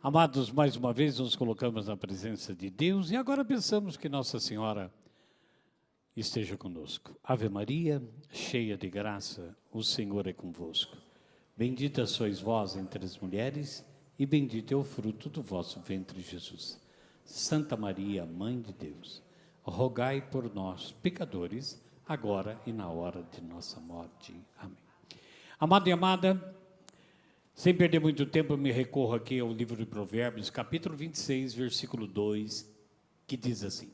Amados, mais uma vez nos colocamos na presença de Deus e agora pensamos que Nossa Senhora esteja conosco. Ave Maria, cheia de graça, o Senhor é convosco. Bendita sois vós entre as mulheres e bendito é o fruto do vosso ventre, Jesus. Santa Maria, Mãe de Deus, rogai por nós, pecadores, agora e na hora de nossa morte. Amém. Amado e amada, sem perder muito tempo, eu me recorro aqui ao livro de Provérbios, capítulo 26, versículo 2, que diz assim: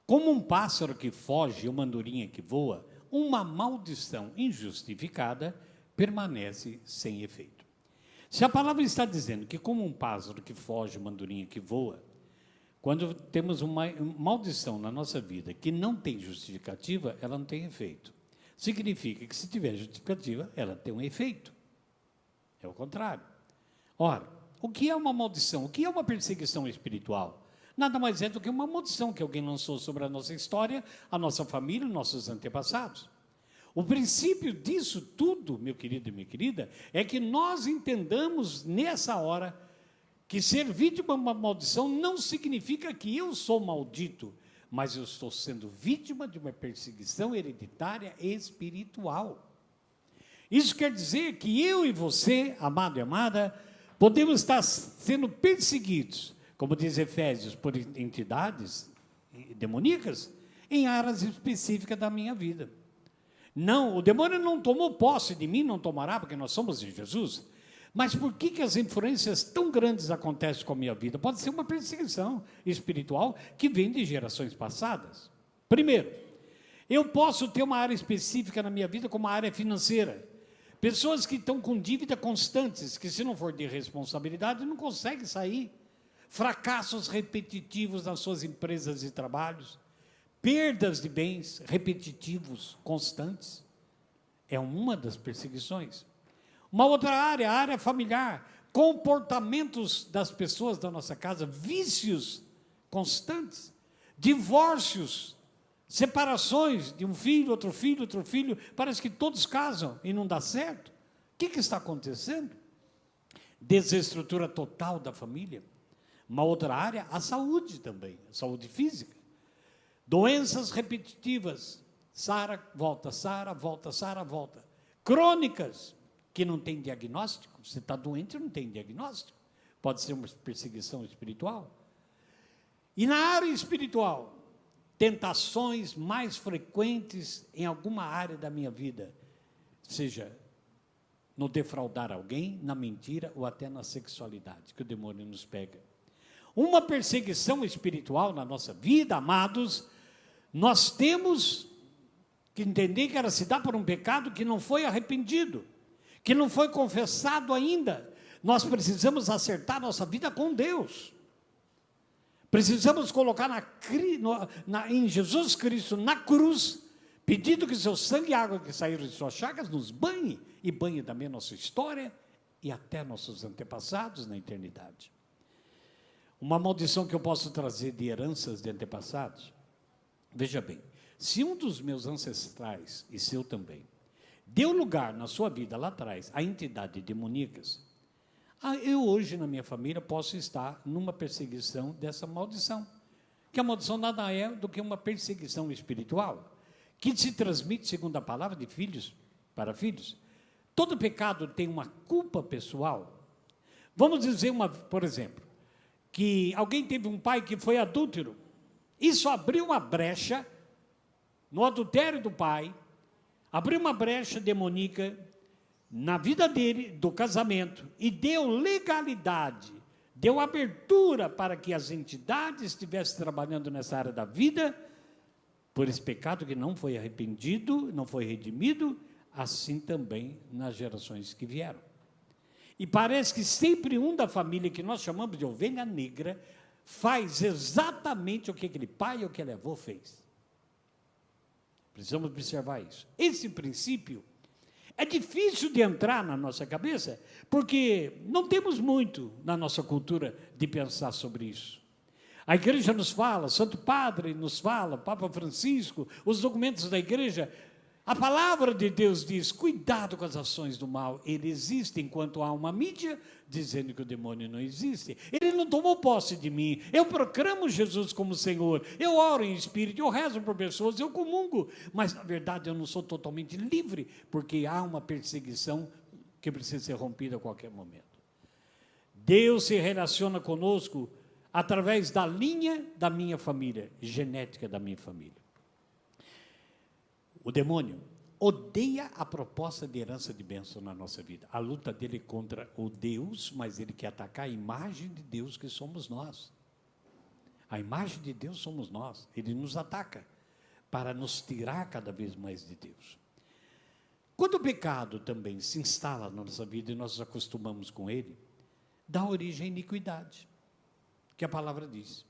como um pássaro que foge e uma andorinha que voa, uma maldição injustificada permanece sem efeito. Se a palavra está dizendo que como um pássaro que foge, uma andorinha que voa, quando temos uma maldição na nossa vida que não tem justificativa, ela não tem efeito. Significa que se tiver justificativa, ela tem um efeito. É o contrário. Ora, o que é uma maldição? O que é uma perseguição espiritual? Nada mais é do que uma maldição que alguém lançou sobre a nossa história, a nossa família, nossos antepassados. O princípio disso tudo, meu querido e minha querida, é que nós entendamos nessa hora que ser vítima de uma maldição não significa que eu sou maldito, mas eu estou sendo vítima de uma perseguição hereditária espiritual. Isso quer dizer que eu e você, amado e amada, podemos estar sendo perseguidos, como diz Efésios, por entidades demoníacas, em áreas específicas da minha vida. Não, o demônio não tomou posse de mim, não tomará, porque nós somos de Jesus. Mas por que as influências tão grandes acontecem com a minha vida? Pode ser uma perseguição espiritual que vem de gerações passadas. Primeiro, eu posso ter uma área específica na minha vida como a área financeira. Pessoas que estão com dívida constantes, que se não for de responsabilidade, não conseguem sair. Fracassos repetitivos nas suas empresas e trabalhos. Perdas de bens repetitivos, constantes. É uma das perseguições. Uma outra área, a área familiar. Comportamentos das pessoas da nossa casa, vícios constantes. Divórcios. Separações de um filho, outro filho, outro filho, parece que todos casam e não dá certo. O que está acontecendo? Desestrutura total da família. Uma outra área, a saúde também, a saúde física. Doenças repetitivas, sara, volta, sara, volta. Crônicas, que não tem diagnóstico, você está doente e não tem diagnóstico. Pode ser uma perseguição espiritual. E na área espiritual, tentações mais frequentes em alguma área da minha vida, seja no defraudar alguém, na mentira ou até na sexualidade, que o demônio nos pega. Uma perseguição espiritual na nossa vida, amados, nós temos que entender que ela se dá por um pecado que não foi arrependido, que não foi confessado ainda. Nós precisamos acertar nossa vida com Deus. Precisamos colocar em Jesus Cristo, na cruz, pedindo que seu sangue e água que saíram de suas chagas nos banhe, e banhe também a nossa história e até nossos antepassados na eternidade. Uma maldição que eu posso trazer de heranças de antepassados, veja bem, se um dos meus ancestrais, e seu também, deu lugar na sua vida lá atrás a entidades demoníacas, eu hoje na minha família posso estar numa perseguição dessa maldição, que a maldição nada é do que uma perseguição espiritual, que se transmite segundo a palavra de filhos para filhos. Todo pecado tem uma culpa pessoal. Vamos dizer, por exemplo, que alguém teve um pai que foi adúltero, isso abriu uma brecha no adultério do pai, abriu uma brecha demoníaca na vida dele, do casamento, e deu legalidade, deu abertura para que as entidades estivessem trabalhando nessa área da vida, por esse pecado que não foi arrependido, não foi redimido, assim também nas gerações que vieram. E parece que sempre um da família, que nós chamamos de ovelha negra, faz exatamente o que aquele pai ou aquele avô fez. Precisamos observar isso. Esse princípio é difícil de entrar na nossa cabeça, porque não temos muito na nossa cultura de pensar sobre isso. A igreja nos fala, Santo Padre nos fala, Papa Francisco, os documentos da igreja A palavra de Deus diz, cuidado com as ações do mal. Ele existe enquanto há uma mídia dizendo que o demônio não existe. Ele não tomou posse de mim. Eu proclamo Jesus como Senhor. Eu oro em espírito, eu rezo por pessoas, eu comungo. Mas, na verdade, eu não sou totalmente livre, porque há uma perseguição que precisa ser rompida a qualquer momento. Deus se relaciona conosco através da linha da minha família, genética da minha família. O demônio odeia a proposta de herança de bênção na nossa vida. A luta dele é contra o Deus, mas ele quer atacar a imagem de Deus que somos nós. A imagem de Deus somos nós. Ele nos ataca para nos tirar cada vez mais de Deus. Quando o pecado também se instala na nossa vida e nós nos acostumamos com ele, dá origem à iniquidade, que a palavra diz.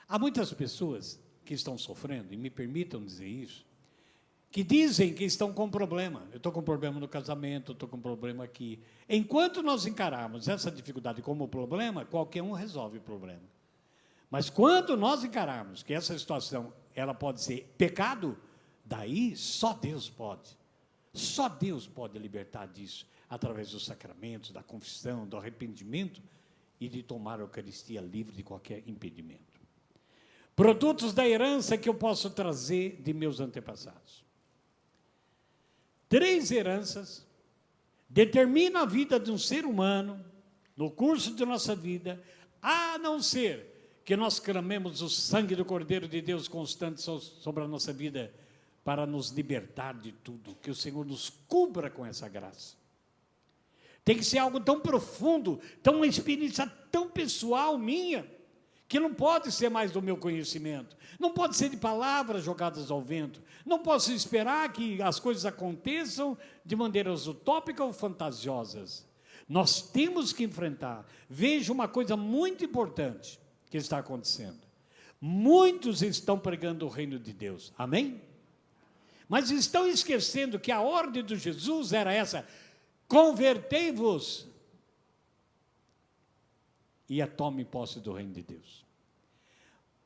Há muitas pessoas que estão sofrendo, e me permitam dizer isso, que dizem que estão com problema. Eu estou com problema no casamento, eu estou com problema aqui. Enquanto nós encararmos essa dificuldade como problema, qualquer um resolve o problema. Mas quando nós encararmos que essa situação, ela pode ser pecado, daí só Deus pode. Só Deus pode libertar disso, através dos sacramentos, da confissão, do arrependimento e de tomar a Eucaristia livre de qualquer impedimento. Produtos da herança que eu posso trazer de meus antepassados. 3 heranças determinam a vida de um ser humano, no curso de nossa vida, a não ser que nós clamemos o sangue do Cordeiro de Deus constante sobre a nossa vida, para nos libertar de tudo, que o Senhor nos cubra com essa graça. Tem que ser algo tão profundo, uma experiência tão pessoal minha, que não pode ser mais do meu conhecimento, não pode ser de palavras jogadas ao vento, não posso esperar que as coisas aconteçam de maneiras utópicas ou fantasiosas. Nós temos que enfrentar. Veja uma coisa muito importante que está acontecendo. Muitos estão pregando o reino de Deus, amém? Mas estão esquecendo que a ordem de Jesus era essa: convertei-vos e tome posse do reino de Deus.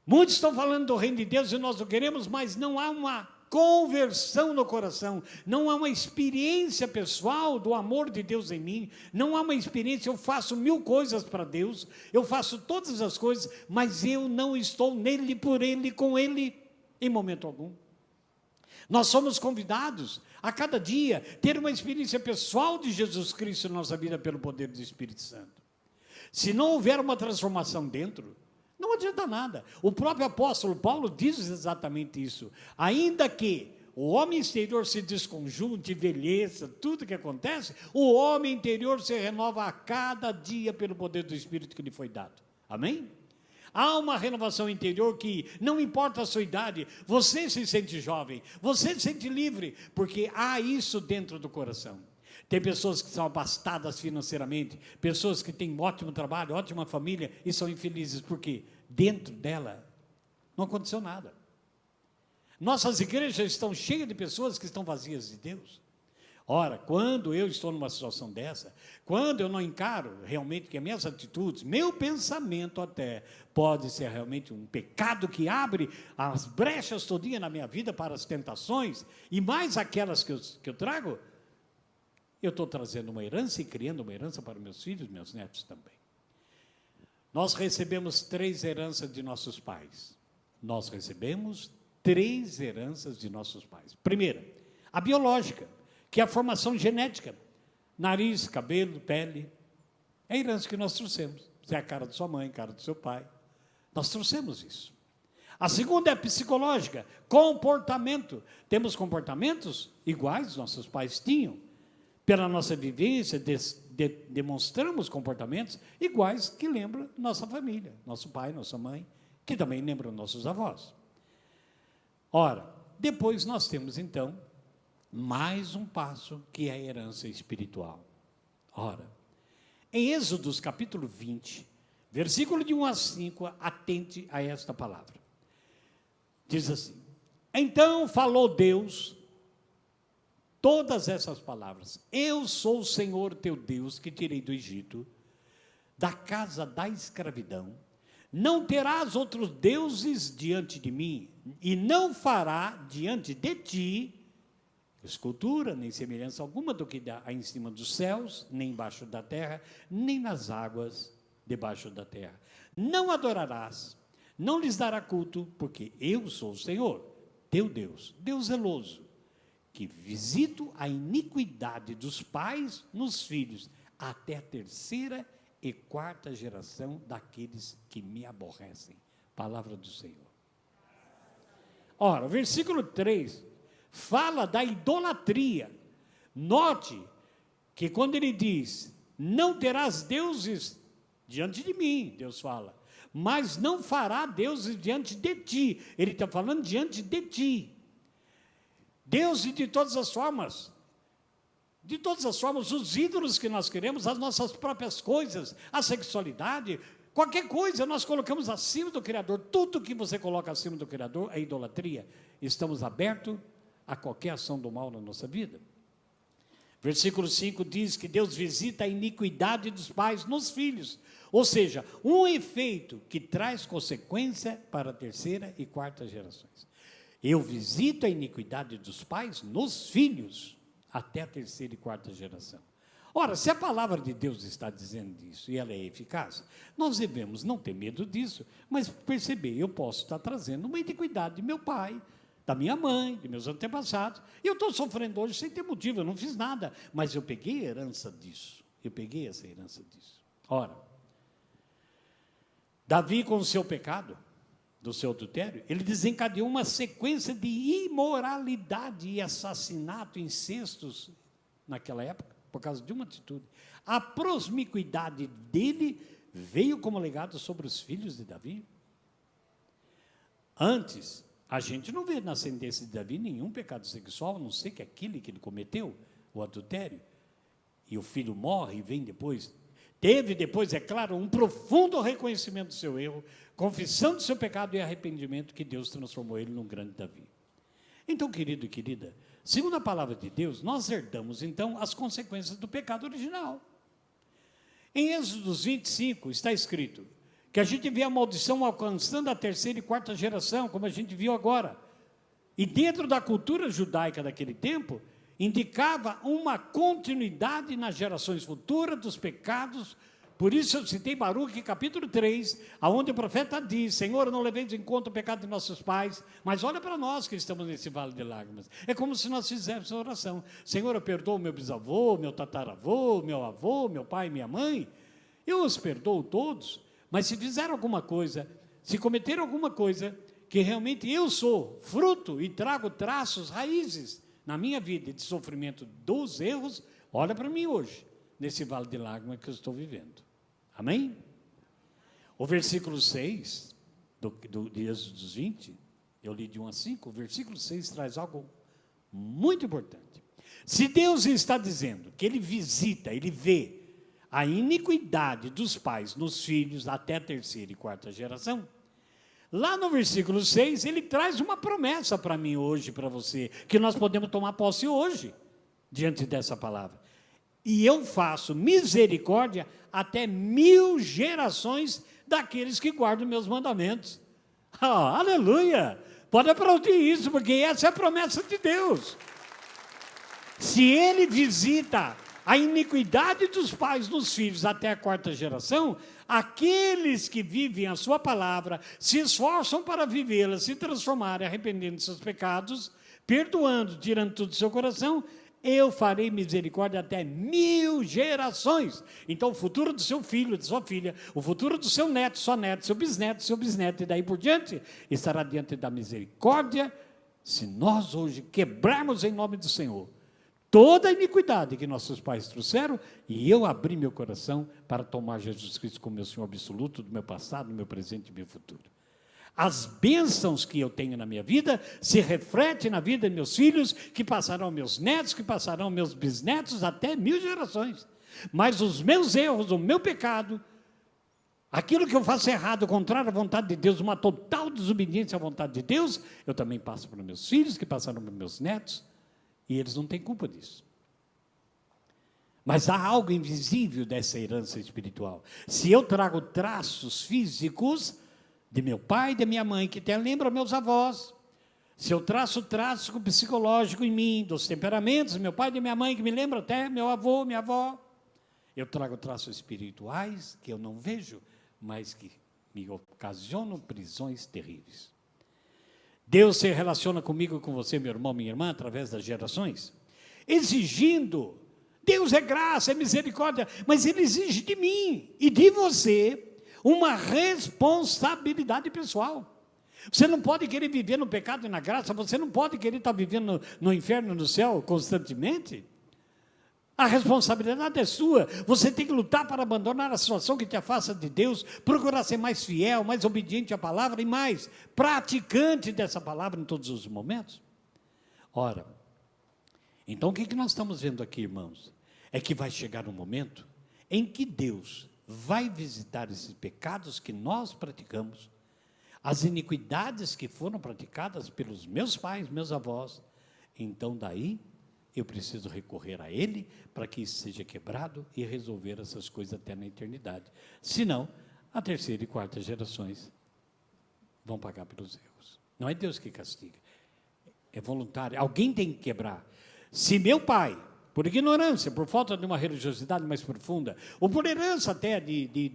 Muitos estão falando do reino de Deus e nós o queremos, mas não há uma conversão no coração, não há uma experiência pessoal do amor de Deus em mim, não há uma experiência, eu faço 1000 coisas para Deus, eu faço todas as coisas, mas eu não estou nele, por ele, com ele, em momento algum. Nós somos convidados a cada dia ter uma experiência pessoal de Jesus Cristo na nossa vida pelo poder do Espírito Santo. Se não houver uma transformação dentro, não adianta nada. O próprio apóstolo Paulo diz exatamente isso. Ainda que o homem exterior se desconjunte, envelheça, tudo que acontece, o homem interior se renova a cada dia pelo poder do Espírito que lhe foi dado. Amém? Há uma renovação interior que, não importa a sua idade, você se sente jovem, você se sente livre, porque há isso dentro do coração. Tem pessoas que são abastadas financeiramente, pessoas que têm ótimo trabalho, ótima família e são infelizes, porque dentro dela não aconteceu nada. Nossas igrejas estão cheias de pessoas que estão vazias de Deus. Ora, quando eu estou numa situação dessa, quando eu não encaro realmente que as minhas atitudes, meu pensamento até, pode ser realmente um pecado que abre as brechas todinha na minha vida para as tentações, e mais aquelas que eu trago, eu estou trazendo uma herança e criando uma herança para meus filhos e meus netos também. Nós recebemos 3 heranças de nossos pais. Nós recebemos 3 heranças de nossos pais. Primeira, a biológica, que é a formação genética. Nariz, cabelo, pele. É a herança que nós trouxemos. Você é a cara de sua mãe, a cara do seu pai. Nós trouxemos isso. A segunda é a psicológica, comportamento. Temos comportamentos iguais que nossos pais tinham. Pela nossa vivência, demonstramos comportamentos iguais que lembram nossa família, nosso pai, nossa mãe, que também lembram nossos avós. Ora, depois nós temos, então, mais um passo, que é a herança espiritual. Ora, em Êxodos capítulo 20, versículo de 1 a 5, atente a esta palavra. Diz assim: então falou Deus todas essas palavras: eu sou o Senhor teu Deus, que tirei do Egito, da casa da escravidão. Não terás outros deuses diante de mim, e não fará diante de ti escultura, nem semelhança alguma do que há em cima dos céus, nem embaixo da terra, nem nas águas debaixo da terra. Não adorarás, não lhes dará culto, porque eu sou o Senhor, teu Deus, Deus zeloso, que visito a iniquidade dos pais nos filhos, até a terceira e quarta geração daqueles que me aborrecem. Palavra do Senhor. Ora, o versículo 3 fala da idolatria. Note que quando ele diz, não terás deuses diante de mim, Deus fala, mas não fará deuses diante de ti. Ele está falando diante de ti. Deuses de todas as formas, os ídolos que nós queremos, as nossas próprias coisas, a sexualidade, qualquer coisa nós colocamos acima do Criador. Tudo que você coloca acima do Criador é idolatria. Estamos abertos a qualquer ação do mal na nossa vida. Versículo 5 diz que Deus visita a iniquidade dos pais nos filhos, ou seja, um efeito que traz consequência para a terceira e quarta gerações. Eu visito a iniquidade dos pais nos filhos, até a terceira e quarta geração. Ora, se a palavra de Deus está dizendo isso e ela é eficaz, nós devemos não ter medo disso, mas perceber, eu posso estar trazendo uma iniquidade de meu pai, da minha mãe, de meus antepassados, e eu estou sofrendo hoje sem ter motivo, eu não fiz nada, mas eu peguei a herança disso, eu peguei essa herança disso. Ora, Davi com o seu pecado, do seu adultério, ele desencadeou uma sequência de imoralidade e assassinato, incestos, naquela época, por causa de uma atitude. A promiscuidade dele veio como legado sobre os filhos de Davi. Antes, a gente não vê na ascendência de Davi nenhum pecado sexual, a não ser que aquele que ele cometeu, o adultério, e o filho morre e vem depois. Teve depois, é claro, um profundo reconhecimento do seu erro, confissão do seu pecado e arrependimento, que Deus transformou ele num grande Davi. Então, querido e querida, segundo a palavra de Deus, nós herdamos, então, as consequências do pecado original. Em Êxodo 25, está escrito que a gente vê a maldição alcançando a terceira e quarta geração, como a gente viu agora. E dentro da cultura judaica daquele tempo, indicava uma continuidade nas gerações futuras dos pecados. Por isso eu citei Baruque, capítulo 3, onde o profeta diz, Senhor, não leveis em conta o pecado de nossos pais, mas olha para nós que estamos nesse vale de lágrimas. É como se nós fizéssemos essa oração. Senhor, eu perdoo meu bisavô, meu tataravô, meu avô, meu pai e minha mãe. Eu os perdoo todos, mas se fizeram alguma coisa, se cometeram alguma coisa, que realmente eu sou fruto e trago traços, raízes, na minha vida de sofrimento dos erros, olha para mim hoje, nesse vale de lágrimas que eu estou vivendo. Amém? O versículo 6, de Êxodo 20, eu li de 1 a 5, o versículo 6 traz algo muito importante. Se Deus está dizendo que Ele visita, Ele vê a iniquidade dos pais nos filhos até a terceira e quarta geração, lá no versículo 6, ele traz uma promessa para mim hoje, para você, que nós podemos tomar posse hoje, diante dessa palavra. E eu faço misericórdia até 1000 gerações daqueles que guardam meus mandamentos. Oh, aleluia! Pode aplaudir isso, porque essa é a promessa de Deus. Se Ele visita a iniquidade dos pais nos filhos até a quarta geração, aqueles que vivem a sua palavra, se esforçam para vivê-la, se transformarem, arrependendo de seus pecados, perdoando, tirando tudo do seu coração, eu farei misericórdia até 1000 gerações. Então, o futuro do seu filho, de sua filha, o futuro do seu neto, sua neta, seu bisneto, e daí por diante, estará diante da misericórdia, se nós hoje quebrarmos em nome do Senhor toda a iniquidade que nossos pais trouxeram, e eu abri meu coração para tomar Jesus Cristo como meu Senhor absoluto, do meu passado, do meu presente e do meu futuro. As bênçãos que eu tenho na minha vida se refletem na vida de meus filhos, que passarão meus netos, que passarão meus bisnetos, até 1000 gerações. Mas os meus erros, o meu pecado, aquilo que eu faço errado, contrário à vontade de Deus, uma total desobediência à vontade de Deus, eu também passo para meus filhos, que passaram para meus netos, e eles não têm culpa disso. Mas há algo invisível dessa herança espiritual. Se eu trago traços físicos de meu pai e de minha mãe, que até lembram meus avós, Se eu traço traço psicológico em mim, dos temperamentos, meu pai e minha mãe, que me lembra até meu avô, minha avó, eu trago traços espirituais que eu não vejo, mas que me ocasionam prisões terríveis. Deus se relaciona comigo, com você, meu irmão, minha irmã, através das gerações, exigindo. Deus é graça, é misericórdia, mas Ele exige de mim e de você uma responsabilidade pessoal. Você não pode querer viver no pecado e na graça, você não pode querer estar vivendo no inferno e no céu constantemente. A responsabilidade é sua, você tem que lutar para abandonar a situação que te afasta de Deus, procurar ser mais fiel, mais obediente à palavra e mais praticante dessa palavra em todos os momentos. Ora, então o que nós estamos vendo aqui, irmãos? É que vai chegar um momento em que Deus vai visitar esses pecados que nós praticamos, as iniquidades que foram praticadas pelos meus pais, meus avós. Então daí eu preciso recorrer a Ele para que isso seja quebrado e resolver essas coisas até na eternidade. Senão, a terceira e quarta gerações vão pagar pelos erros. Não é Deus que castiga, é voluntário. Alguém tem que quebrar. Se meu pai, por ignorância, por falta de uma religiosidade mais profunda, ou por herança até de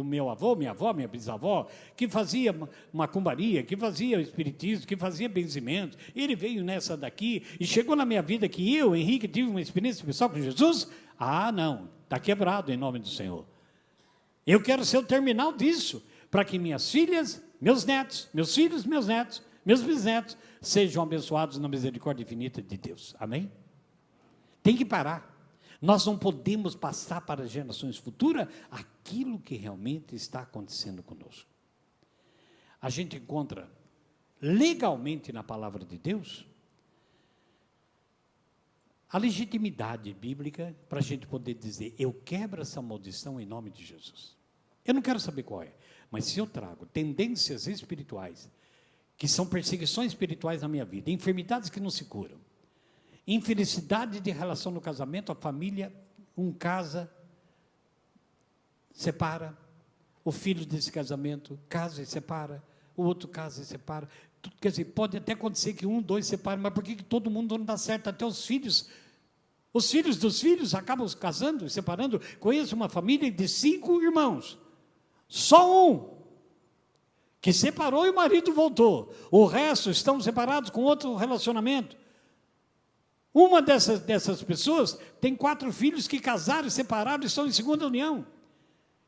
meu avô, minha avó, minha bisavó, que fazia macumbaria, que fazia espiritismo, que fazia benzimento, ele veio nessa daqui e chegou na minha vida que eu, Henrique, tive uma experiência pessoal com Jesus. Ah, não, está quebrado em nome do Senhor. Eu quero ser o terminal disso, para que minhas filhas, meus netos, meus filhos, meus netos, meus bisnetos, sejam abençoados na misericórdia infinita de Deus. Amém? Tem que parar. Nós não podemos passar para as gerações futuras aquilo que realmente está acontecendo conosco. A gente encontra legalmente na palavra de Deus a legitimidade bíblica para a gente poder dizer: eu quebro essa maldição em nome de Jesus. Eu não quero saber qual é, mas se eu trago tendências espirituais, que são perseguições espirituais na minha vida, enfermidades que não se curam, infelicidade de relação no casamento, a família, um casa, separa, o filho desse casamento casa e separa, o outro casa e separa. Quer dizer, pode até acontecer que um, dois separem, mas por que todo mundo não dá certo? Até os filhos dos filhos acabam casando e separando. Conheço uma família de 5 irmãos, só um que separou e o marido voltou, o resto estão separados com outro relacionamento. Uma dessas pessoas tem 4 filhos que casaram, separaram e estão em segunda união.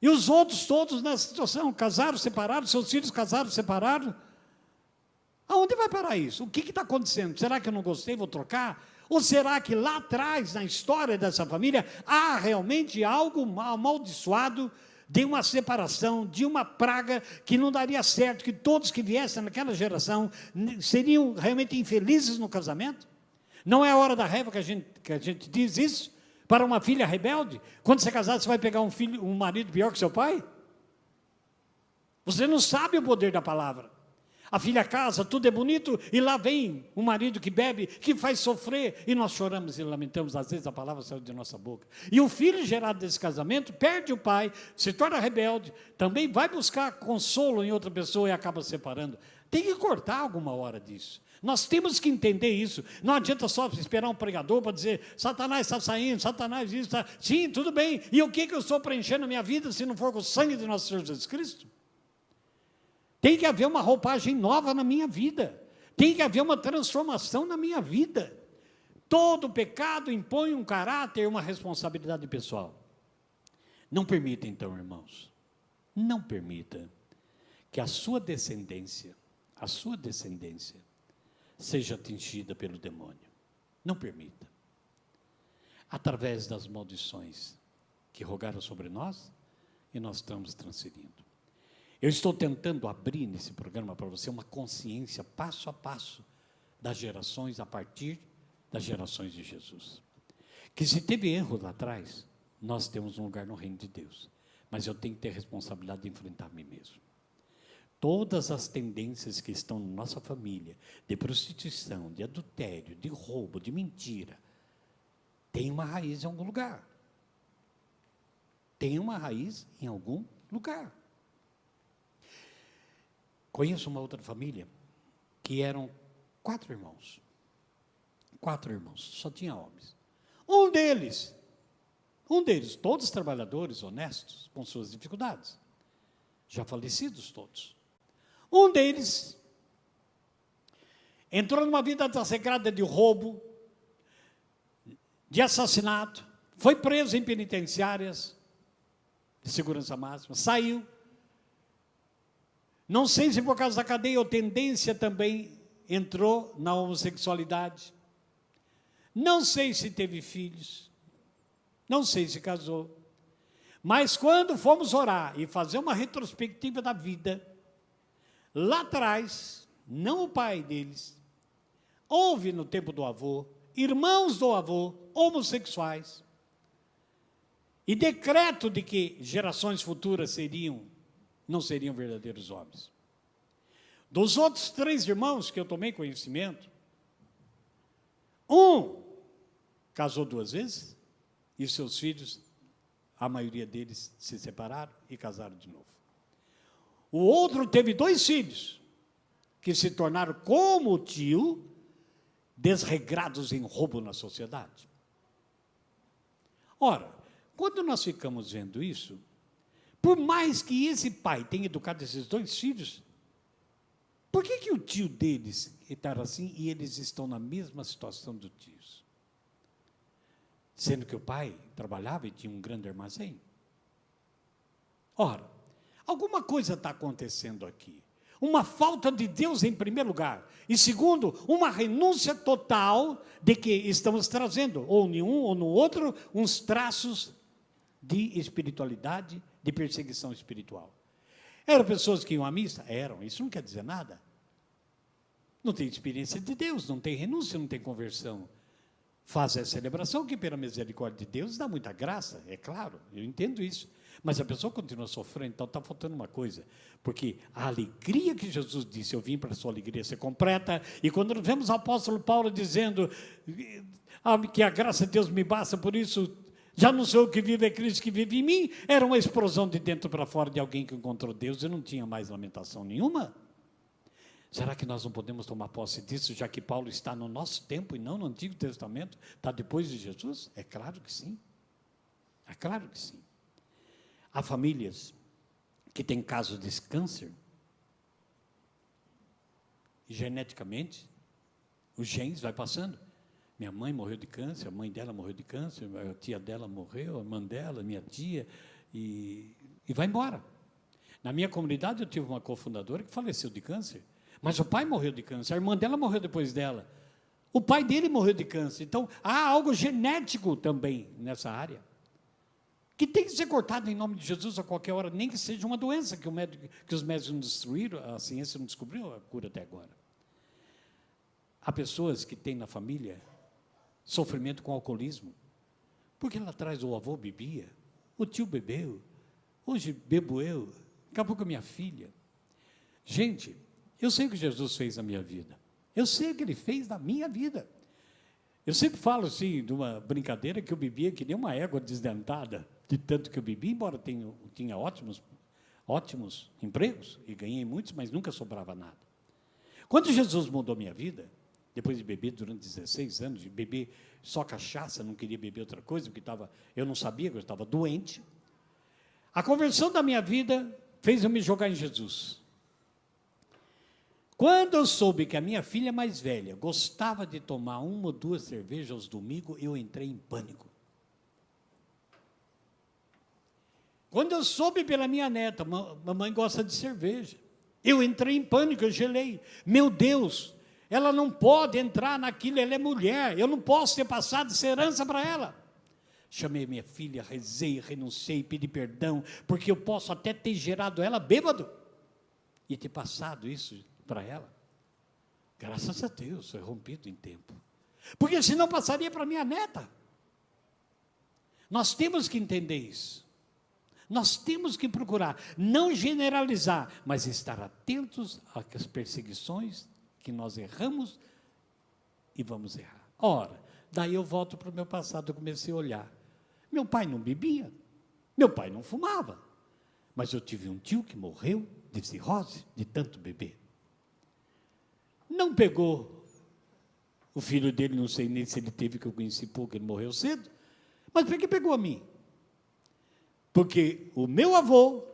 E os outros todos nessa situação, casaram, separaram, seus filhos casaram, separaram. Aonde vai parar isso? O que está acontecendo? Será que eu não gostei, vou trocar? Ou será que lá atrás, na história dessa família, há realmente algo amaldiçoado de uma separação, de uma praga que não daria certo, que todos que viessem naquela geração seriam realmente infelizes no casamento? Não é a hora da raiva que a gente diz isso para uma filha rebelde? Quando você é casado, você vai pegar um marido pior que seu pai? Você não sabe o poder da palavra. A filha casa, tudo é bonito, e lá vem um marido que bebe, que faz sofrer, e nós choramos e lamentamos, às vezes a palavra saiu de nossa boca. E o filho gerado desse casamento perde o pai, se torna rebelde, também vai buscar consolo em outra pessoa e acaba separando. Tem que cortar alguma hora disso. Nós temos que entender isso. Não adianta só esperar um pregador para dizer: Satanás está saindo, Satanás isso está. Sim, tudo bem. E o que eu estou preenchendo a minha vida se não for com o sangue de nosso Senhor Jesus Cristo? Tem que haver uma roupagem nova na minha vida. Tem que haver uma transformação na minha vida. Todo pecado impõe um caráter, uma responsabilidade pessoal. Não permita, então, irmãos, não permita que a sua descendência seja atingida pelo demônio. Não permita. Através das maldições que rogaram sobre nós, e nós estamos transferindo. Eu estou tentando abrir nesse programa para você uma consciência passo a passo das gerações, a partir das gerações de Jesus. Que se teve erro lá atrás, nós temos um lugar no reino de Deus. Mas eu tenho que ter responsabilidade de enfrentar a mim mesmo. Todas as tendências que estão na nossa família, de prostituição, de adultério, de roubo, de mentira, tem uma raiz em algum lugar. Tem uma raiz em algum lugar. Conheço uma outra família que eram 4 irmãos. 4 irmãos, só tinha homens. Um deles, todos trabalhadores, honestos, com suas dificuldades, já falecidos todos. Um deles entrou numa vida desregrada de roubo, de assassinato, foi preso em penitenciárias de segurança máxima, saiu. Não sei se por causa da cadeia ou tendência também entrou na homossexualidade. Não sei se teve filhos, não sei se casou. Mas quando fomos orar e fazer uma retrospectiva da vida, lá atrás, não o pai deles, houve no tempo do avô, irmãos do avô, homossexuais, e decreto de que gerações futuras não seriam verdadeiros homens. Dos outros 3 irmãos que eu tomei conhecimento, um casou 2 vezes, e seus filhos, a maioria deles se separaram e casaram de novo. O outro teve 2 filhos, que se tornaram como o tio, desregrados em roubo na sociedade. Ora, quando nós ficamos vendo isso, por mais que esse pai tenha educado esses 2 filhos, por que o tio deles está assim e eles estão na mesma situação do tio? Sendo que o pai trabalhava e tinha um grande armazém. Ora, alguma coisa está acontecendo aqui. Uma falta de Deus em primeiro lugar. E segundo, uma renúncia total de que estamos trazendo, ou em um ou no outro, uns traços de espiritualidade, de perseguição espiritual. Eram pessoas que iam à missa? Eram, isso não quer dizer nada. Não tem experiência de Deus, não tem renúncia, não tem conversão. Faz a celebração que, pela misericórdia de Deus, dá muita graça, é claro, eu entendo isso. Mas a pessoa continua sofrendo, então está faltando uma coisa. Porque a alegria que Jesus disse, eu vim para a sua alegria ser completa, e quando nós vemos o apóstolo Paulo dizendo que a graça de Deus me basta, por isso já não sou eu que vive, é Cristo que vive em mim, era uma explosão de dentro para fora de alguém que encontrou Deus e não tinha mais lamentação nenhuma. Será que nós não podemos tomar posse disso, já que Paulo está no nosso tempo e não no Antigo Testamento? Está depois de Jesus? É claro que sim. É claro que sim. Há famílias que têm casos de câncer, e geneticamente, os genes vai passando. Minha mãe morreu de câncer, a mãe dela morreu de câncer, a tia dela morreu, a irmã dela, minha tia, e vai embora. Na minha comunidade eu tive uma cofundadora que faleceu de câncer, mas o pai morreu de câncer, a irmã dela morreu depois dela, o pai dele morreu de câncer. Então, há algo genético também nessa área, que tem que ser cortado em nome de Jesus a qualquer hora, nem que seja uma doença que os médicos não destruíram, a ciência não descobriu a cura até agora. Há pessoas que têm na família sofrimento com alcoolismo, porque lá atrás o avô bebia, o tio bebeu, hoje bebo eu, acabou com a minha filha. Gente, eu sei o que Jesus fez na minha vida, eu sei o que Ele fez na minha vida. Eu sempre falo assim, de uma brincadeira, que eu bebia que nem uma égua desdentada, de tanto que eu bebi, embora tinha ótimos empregos, e ganhei muitos, mas nunca sobrava nada. Quando Jesus mudou minha vida, depois de beber durante 16 anos, de beber só cachaça, não queria beber outra coisa, porque eu não sabia que eu estava doente, a conversão da minha vida fez eu me jogar em Jesus. Quando eu soube que a minha filha mais velha gostava de tomar 1 ou 2 cervejas aos domingos, eu entrei em pânico. Quando eu soube pela minha neta, mamãe gosta de cerveja, eu entrei em pânico, eu gelei. Meu Deus, ela não pode entrar naquilo, ela é mulher, eu não posso ter passado essa herança para ela. Chamei minha filha, rezei, renunciei, pedi perdão, porque eu posso até ter gerado ela bêbado e ter passado isso para ela. Graças a Deus, foi rompido em tempo. Porque senão passaria para minha neta. Nós temos que entender isso. Nós temos que procurar, não generalizar, mas estar atentos às perseguições que nós erramos e vamos errar. Ora, daí eu volto para o meu passado, eu comecei a olhar. Meu pai não bebia, meu pai não fumava, mas eu tive um tio que morreu de cirrose, de tanto beber. Não pegou O filho dele, não sei nem se ele teve, que eu conheci pouco, ele morreu cedo. Mas por que pegou a mim? Porque o meu avô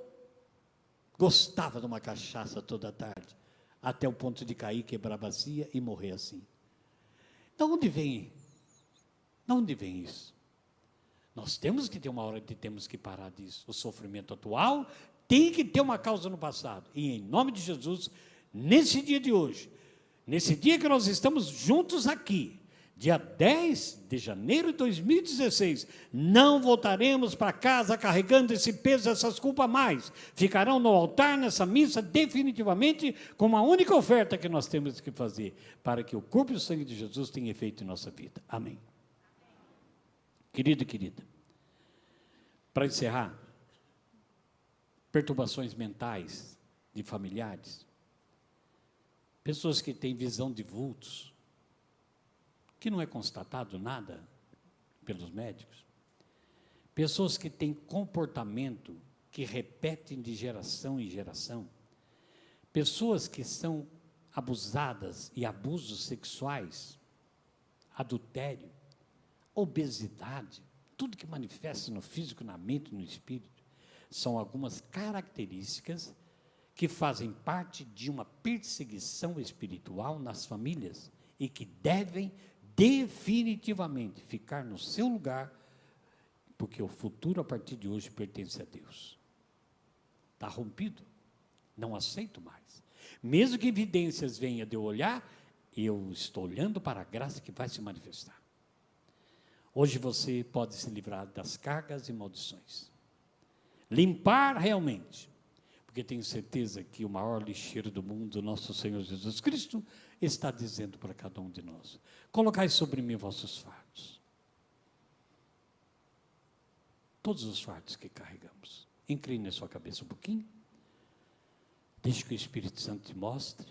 gostava de uma cachaça toda tarde, até o ponto de cair, quebrar a bacia e morrer assim. De onde vem? De onde vem isso? Nós temos que ter uma hora que temos que parar disso. O sofrimento atual tem que ter uma causa no passado. E em nome de Jesus, nesse dia de hoje, nesse dia que nós estamos juntos aqui, dia 10 de janeiro de 2016, não voltaremos para casa carregando esse peso, essas culpas mais. Ficarão no altar, nessa missa, definitivamente, como a única oferta que nós temos que fazer, para que o corpo e o sangue de Jesus tenham efeito em nossa vida. Amém. Querido e querida, para encerrar, perturbações mentais de familiares, pessoas que têm visão de vultos, que não é constatado nada pelos médicos, pessoas que têm comportamento que repetem de geração em geração, pessoas que são abusadas e abusos sexuais, adultério, obesidade, tudo que manifesta no físico, na mente, no espírito, são algumas características que fazem parte de uma perseguição espiritual nas famílias e que devem definitivamente ficar no seu lugar, porque o futuro a partir de hoje pertence a Deus. Está rompido, não aceito mais. Mesmo que evidências venham de eu olhar, eu estou olhando para a graça que vai se manifestar. Hoje você pode se livrar das cargas e maldições. Limpar realmente, porque tenho certeza que o maior lixeiro do mundo, nosso Senhor Jesus Cristo, está dizendo para cada um de nós: colocai sobre mim vossos fardos. Todos os fardos que carregamos. Incline a sua cabeça um pouquinho. Deixe que o Espírito Santo te mostre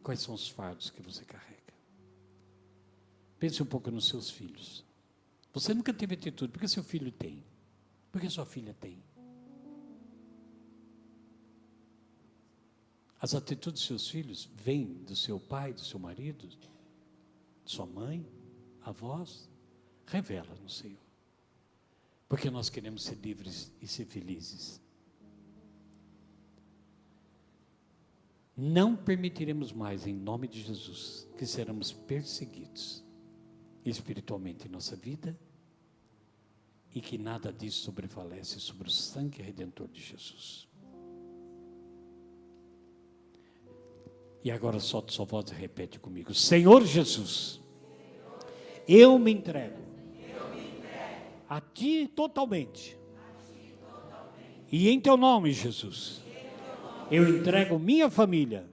quais são os fardos que você carrega. Pense um pouco nos seus filhos. Você nunca teve atitude, porque seu filho tem, porque sua filha tem. As atitudes dos seus filhos vêm do seu pai, do seu marido, de sua mãe, avós. Revela no Senhor. Porque nós queremos ser livres e ser felizes. Não permitiremos mais, em nome de Jesus, que seremos perseguidos espiritualmente em nossa vida e que nada disso sobrevalece sobre o sangue redentor de Jesus. E agora solta sua voz e repete comigo: Senhor Jesus, eu me entrego a Ti totalmente. E em Teu nome, Jesus, eu entrego minha família,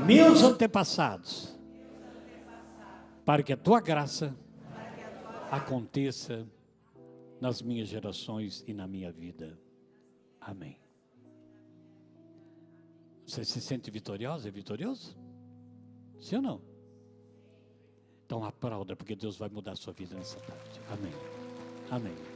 meus antepassados, para que a Tua graça aconteça nas minhas gerações e na minha vida. Amém. Você se sente vitoriosa e vitorioso? Sim ou não? Então aplauda, porque Deus vai mudar a sua vida nessa tarde. Amém. Amém.